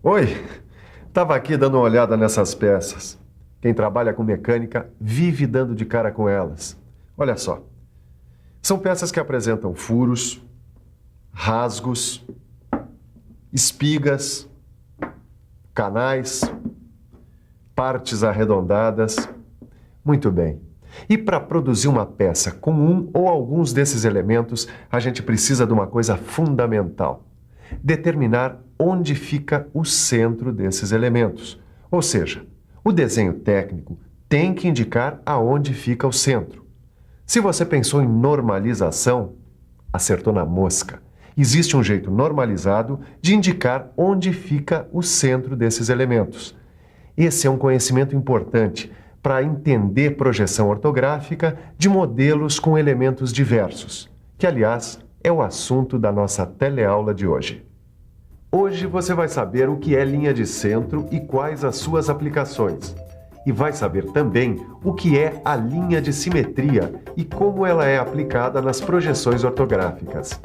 Oi, estava aqui dando uma olhada nessas peças. Quem trabalha com mecânica vive dando de cara com elas. Olha só, são peças que apresentam furos, rasgos, espigas, canais, partes arredondadas. Muito bem. E para produzir uma peça com um ou alguns desses elementos, a gente precisa de uma coisa fundamental: determinar onde fica o centro desses elementos. Ou seja, o desenho técnico tem que indicar aonde fica o centro. Se você pensou em normalização, acertou na mosca. Existe um jeito normalizado de indicar onde fica o centro desses elementos. Esse é um conhecimento importante para entender projeção ortográfica de modelos com elementos diversos, que, aliás, é o assunto da nossa teleaula de hoje. Hoje você vai saber o que é linha de centro e quais as suas aplicações. E vai saber também o que é a linha de simetria e como ela é aplicada nas projeções ortográficas.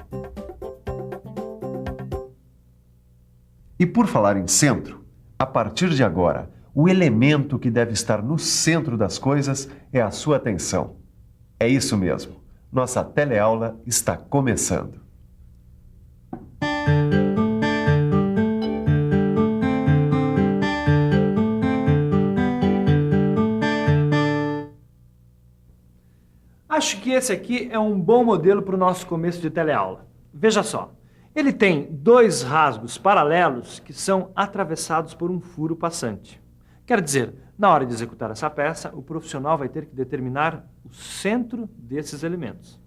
E por falar em centro, a partir de agora, o elemento que deve estar no centro das coisas é a sua atenção. É isso mesmo. Nossa teleaula está começando. Acho que esse aqui é um bom modelo para o nosso começo de teleaula. Veja só, ele tem dois rasgos paralelos que são atravessados por um furo passante. Quer dizer, na hora de executar essa peça, o profissional vai ter que determinar o centro desses elementos.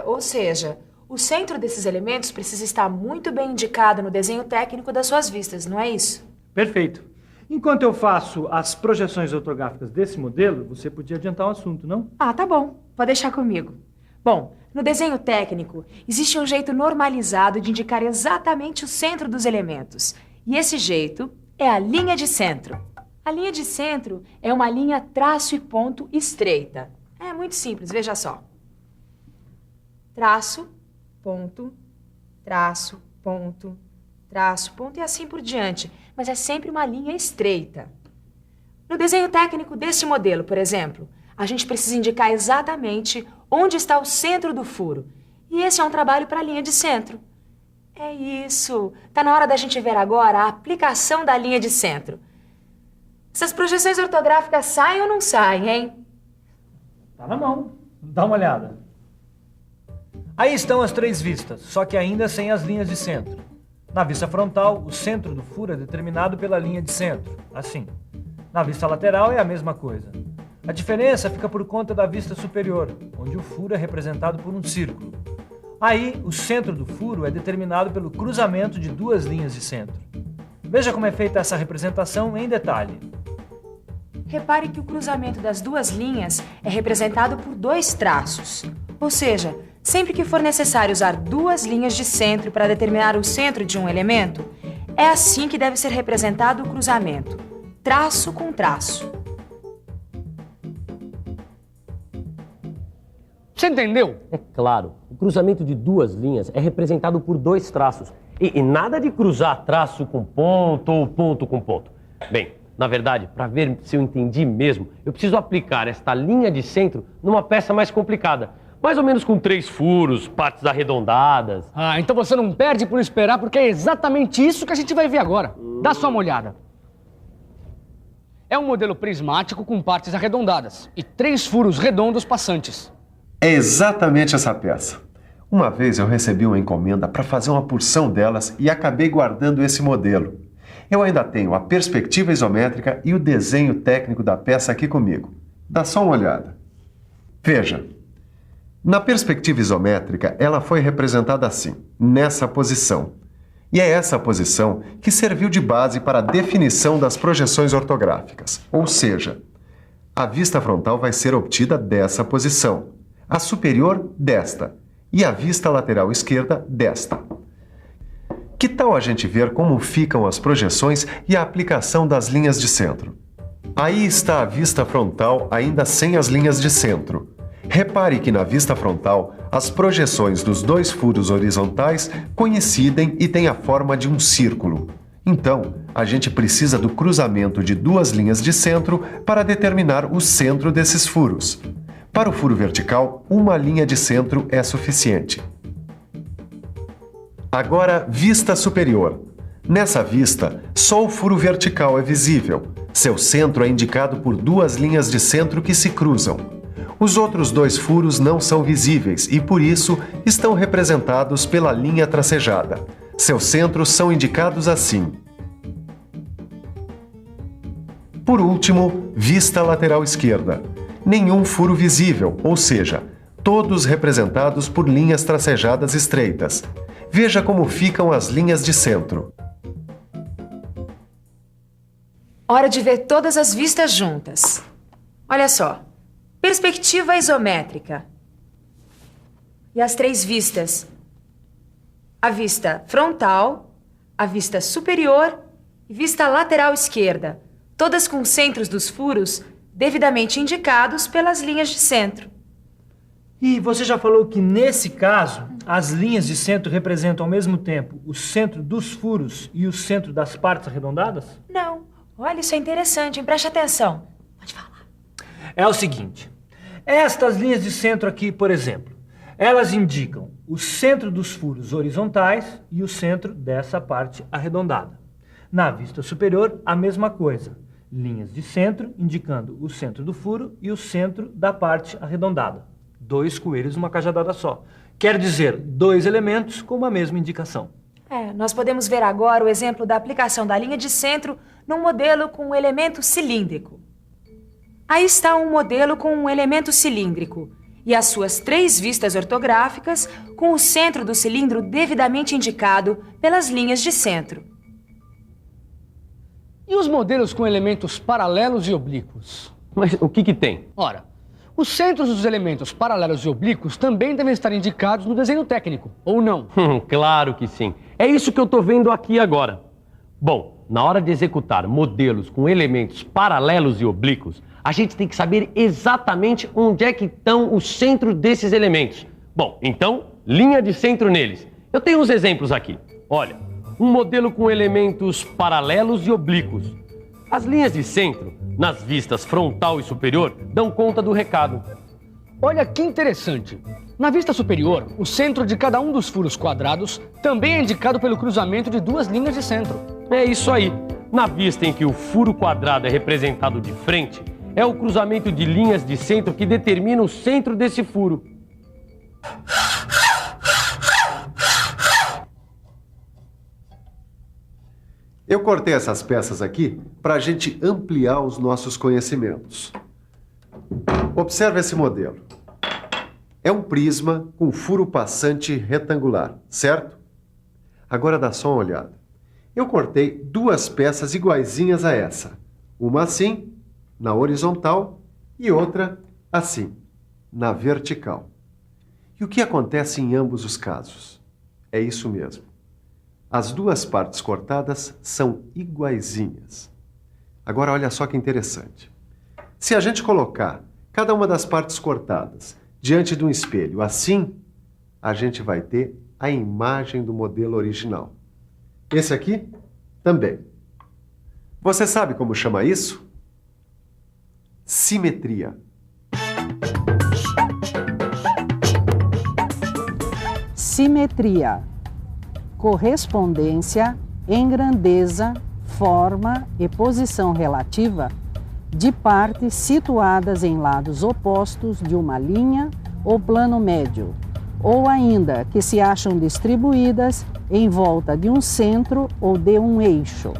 Ou seja, o centro desses elementos precisa estar muito bem indicado no desenho técnico das suas vistas, não é isso? Perfeito. Enquanto eu faço as projeções ortográficas desse modelo, você podia adiantar o assunto, não? Ah, tá bom. Pode deixar comigo. Bom, no desenho técnico, existe um jeito normalizado de indicar exatamente o centro dos elementos. E esse jeito é a linha de centro. A linha de centro é uma linha traço e ponto estreita. É muito simples, veja só. Traço, ponto, traço, ponto, traço, ponto e assim por diante. Mas é sempre uma linha estreita. No desenho técnico deste modelo, por exemplo, a gente precisa indicar exatamente onde está o centro do furo. E esse é um trabalho para a linha de centro. É isso. Está na hora da gente ver agora a aplicação da linha de centro. Essas projeções ortográficas saem ou não saem, hein? Tá na mão. Dá uma olhada. Aí estão as três vistas, só que ainda sem as linhas de centro. Na vista frontal, o centro do furo é determinado pela linha de centro, assim. Na vista lateral é a mesma coisa. A diferença fica por conta da vista superior, onde o furo é representado por um círculo. Aí, o centro do furo é determinado pelo cruzamento de duas linhas de centro. Veja como é feita essa representação em detalhe. Repare que o cruzamento das duas linhas é representado por dois traços. Ou seja, sempre que for necessário usar duas linhas de centro para determinar o centro de um elemento, é assim que deve ser representado o cruzamento, traço com traço. Você entendeu? É claro, o cruzamento de duas linhas é representado por dois traços. E nada de cruzar traço com ponto ou ponto com ponto. Bem, na verdade, para ver se eu entendi mesmo, eu preciso aplicar esta linha de centro numa peça mais complicada. Mais ou menos com 3 furos, partes arredondadas. Ah, então você não perde por esperar, porque é exatamente isso que a gente vai ver agora. Dá só uma olhada. É um modelo prismático com partes arredondadas e 3 furos redondos passantes. É exatamente essa peça. Uma vez eu recebi uma encomenda para fazer uma porção delas e acabei guardando esse modelo. Eu ainda tenho a perspectiva isométrica e o desenho técnico da peça aqui comigo. Dá só uma olhada. Veja, na perspectiva isométrica ela foi representada assim, nessa posição. E é essa posição que serviu de base para a definição das projeções ortográficas. Ou seja, a vista frontal vai ser obtida dessa posição, a superior desta e a vista lateral esquerda desta. Que tal a gente ver como ficam as projeções e a aplicação das linhas de centro? Aí está a vista frontal ainda sem as linhas de centro. Repare que na vista frontal, as projeções dos 2 furos horizontais coincidem e têm a forma de um círculo. Então, a gente precisa do cruzamento de duas linhas de centro para determinar o centro desses furos. Para o furo vertical, uma linha de centro é suficiente. Agora, vista superior. Nessa vista, só o furo vertical é visível. Seu centro é indicado por duas linhas de centro que se cruzam. Os outros dois furos não são visíveis e, por isso, estão representados pela linha tracejada. Seus centros são indicados assim. Por último, vista lateral esquerda. Nenhum furo visível, ou seja, todos representados por linhas tracejadas estreitas. Veja como ficam as linhas de centro. Hora de ver todas as vistas juntas. Olha só. Perspectiva isométrica. E as três vistas. A vista frontal, a vista superior e vista lateral esquerda. Todas com os centros dos furos devidamente indicados pelas linhas de centro. E você já falou que, nesse caso, as linhas de centro representam ao mesmo tempo o centro dos furos e o centro das partes arredondadas? Não. Olha, isso é interessante, hein? Preste atenção. Pode falar. É o seguinte, estas linhas de centro aqui, por exemplo, elas indicam o centro dos furos horizontais e o centro dessa parte arredondada. Na vista superior, a mesma coisa. Linhas de centro indicando o centro do furo e o centro da parte arredondada. Dois coelhos numa cajadada só. Quer dizer, dois elementos com uma mesma indicação. Nós podemos ver agora o exemplo da aplicação da linha de centro num modelo com um elemento cilíndrico. Aí está um modelo com um elemento cilíndrico e as suas três vistas ortográficas com o centro do cilindro devidamente indicado pelas linhas de centro. E os modelos com elementos paralelos e oblíquos? Mas o que tem? Ora, os centros dos elementos paralelos e oblíquos também devem estar indicados no desenho técnico, ou não? Claro que sim. É isso que eu estou vendo aqui agora. Bom, na hora de executar modelos com elementos paralelos e oblíquos, a gente tem que saber exatamente onde é que estão os centros desses elementos. Bom, então, linha de centro neles. Eu tenho uns exemplos aqui. Olha, um modelo com elementos paralelos e oblíquos. As linhas de centro, nas vistas frontal e superior, dão conta do recado. Olha que interessante. Na vista superior, o centro de cada um dos furos quadrados também é indicado pelo cruzamento de duas linhas de centro. É isso aí. Na vista em que o furo quadrado é representado de frente, é o cruzamento de linhas de centro que determina o centro desse furo. Eu cortei essas peças aqui para a gente ampliar os nossos conhecimentos. Observe esse modelo. É um prisma com furo passante retangular, certo? Agora dá só uma olhada. Eu cortei duas peças iguaizinhas a essa. Uma assim, na horizontal, e outra assim, na vertical. E o que acontece em ambos os casos? É isso mesmo. As duas partes cortadas são iguaizinhas. Agora olha só que interessante. Se a gente colocar cada uma das partes cortadas diante de um espelho assim, a gente vai ter a imagem do modelo original. Esse aqui também. Você sabe como chama isso? Simetria. Simetria. Correspondência em grandeza, forma e posição relativa de partes situadas em lados opostos de uma linha ou plano médio, ou ainda que se acham distribuídas em volta de um centro ou de um eixo.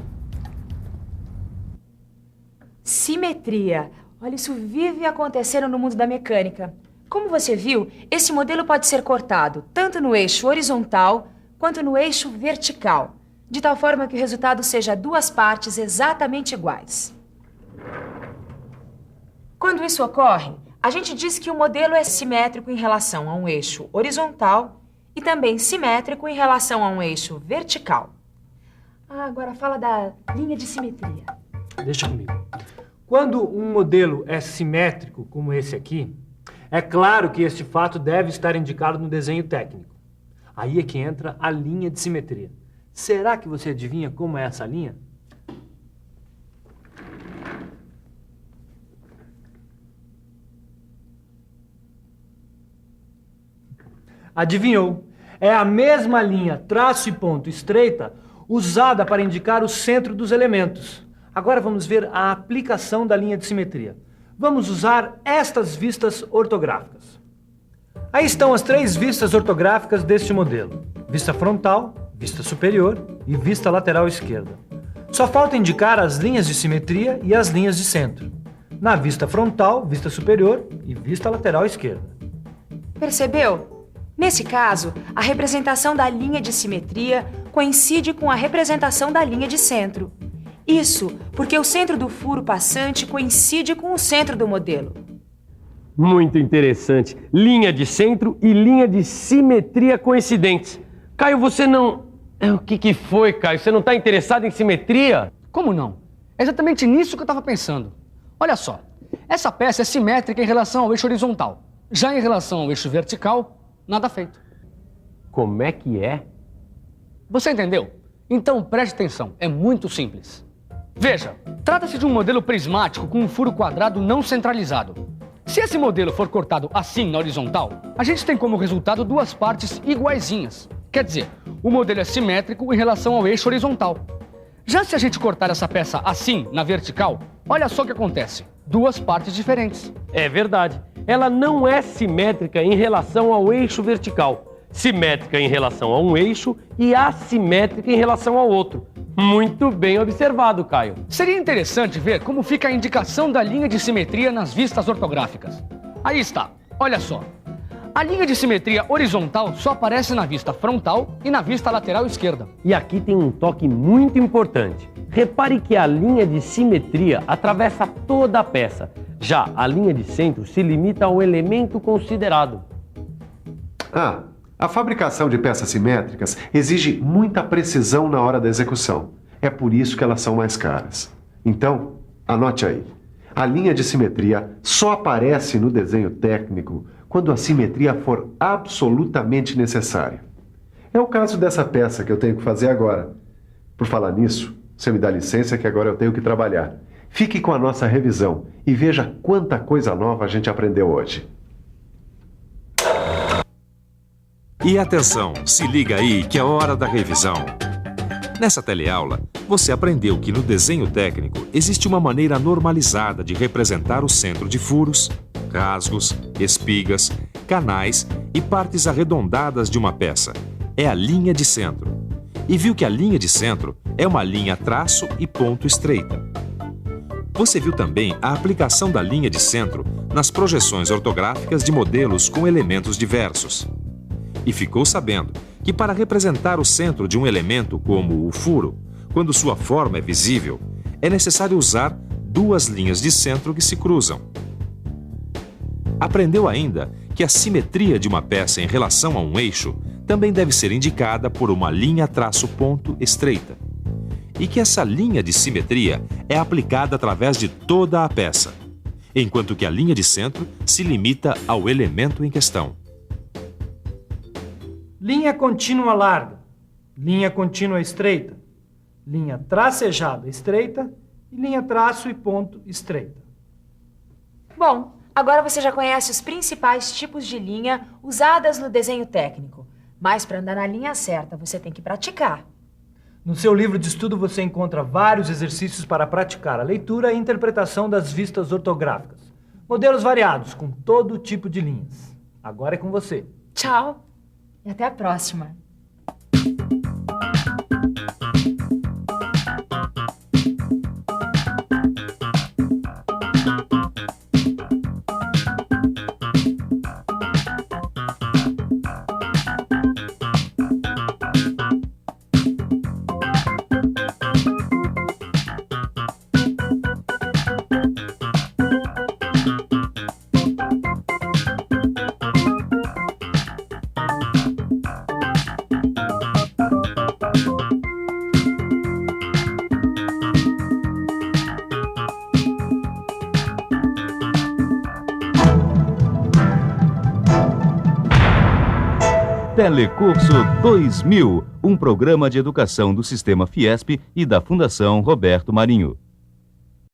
Simetria. Olha, isso vive acontecendo no mundo da mecânica. Como você viu, esse modelo pode ser cortado tanto no eixo horizontal quanto no eixo vertical, de tal forma que o resultado seja duas partes exatamente iguais. Quando isso ocorre, a gente diz que o modelo é simétrico em relação a um eixo horizontal e também simétrico em relação a um eixo vertical. Agora fala da linha de simetria. Deixa comigo. Quando um modelo é simétrico, como esse aqui, é claro que este fato deve estar indicado no desenho técnico. Aí é que entra a linha de simetria. Será que você adivinha como é essa linha? Adivinhou? É a mesma linha traço e ponto estreita usada para indicar o centro dos elementos. Agora vamos ver a aplicação da linha de simetria. Vamos usar estas vistas ortográficas. Aí estão as 3 vistas ortográficas deste modelo: vista frontal, vista superior e vista lateral esquerda. Só falta indicar as linhas de simetria e as linhas de centro. Na vista frontal, vista superior e vista lateral esquerda. Percebeu? Nesse caso, a representação da linha de simetria coincide com a representação da linha de centro. Isso porque o centro do furo passante coincide com o centro do modelo. Muito interessante. Linha de centro e linha de simetria coincidentes. Caio, você não... O que foi, Caio? Você não está interessado em simetria? Como não? É exatamente nisso que eu estava pensando. Olha só, essa peça é simétrica em relação ao eixo horizontal. Já em relação ao eixo vertical, nada feito. Como é que é? Você entendeu? Então preste atenção, é muito simples. Veja, trata-se de um modelo prismático com um furo quadrado não centralizado. Se esse modelo for cortado assim na horizontal, a gente tem como resultado 2 partes iguaizinhas. Quer dizer, o modelo é simétrico em relação ao eixo horizontal. Já se a gente cortar essa peça assim, na vertical, olha só o que acontece. 2 partes diferentes. É verdade. Ela não é simétrica em relação ao eixo vertical. Simétrica em relação a um eixo e assimétrica em relação ao outro. Muito bem observado, Caio. Seria interessante ver como fica a indicação da linha de simetria nas vistas ortográficas. Aí está, olha só. A linha de simetria horizontal só aparece na vista frontal e na vista lateral esquerda. E aqui tem um toque muito importante. Repare que a linha de simetria atravessa toda a peça. Já a linha de centro se limita ao elemento considerado. A fabricação de peças simétricas exige muita precisão na hora da execução. É por isso que elas são mais caras. Então, anote aí. A linha de simetria só aparece no desenho técnico quando a simetria for absolutamente necessária. É o caso dessa peça que eu tenho que fazer agora. Por falar nisso, você me dá licença que agora eu tenho que trabalhar. Fique com a nossa revisão e veja quanta coisa nova a gente aprendeu hoje. E atenção, se liga aí que é hora da revisão. Nessa teleaula, você aprendeu que no desenho técnico existe uma maneira normalizada de representar o centro de furos, rasgos, espigas, canais e partes arredondadas de uma peça. É a linha de centro. E viu que a linha de centro é uma linha traço e ponto estreita. Você viu também a aplicação da linha de centro nas projeções ortográficas de modelos com elementos diversos. E ficou sabendo que para representar o centro de um elemento como o furo, quando sua forma é visível, é necessário usar 2 linhas de centro que se cruzam. Aprendeu ainda que a simetria de uma peça em relação a um eixo também deve ser indicada por uma linha traço-ponto estreita. E que essa linha de simetria é aplicada através de toda a peça, enquanto que a linha de centro se limita ao elemento em questão. Linha contínua larga, linha contínua estreita, linha tracejada estreita e linha traço e ponto estreita. Bom, agora você já conhece os principais tipos de linha usadas no desenho técnico. Mas para andar na linha certa, você tem que praticar. No seu livro de estudo você encontra vários exercícios para praticar a leitura e interpretação das vistas ortográficas. Modelos variados, com todo tipo de linhas. Agora é com você. Tchau e até a próxima. Telecurso 2000, um programa de educação do Sistema Fiesp e da Fundação Roberto Marinho.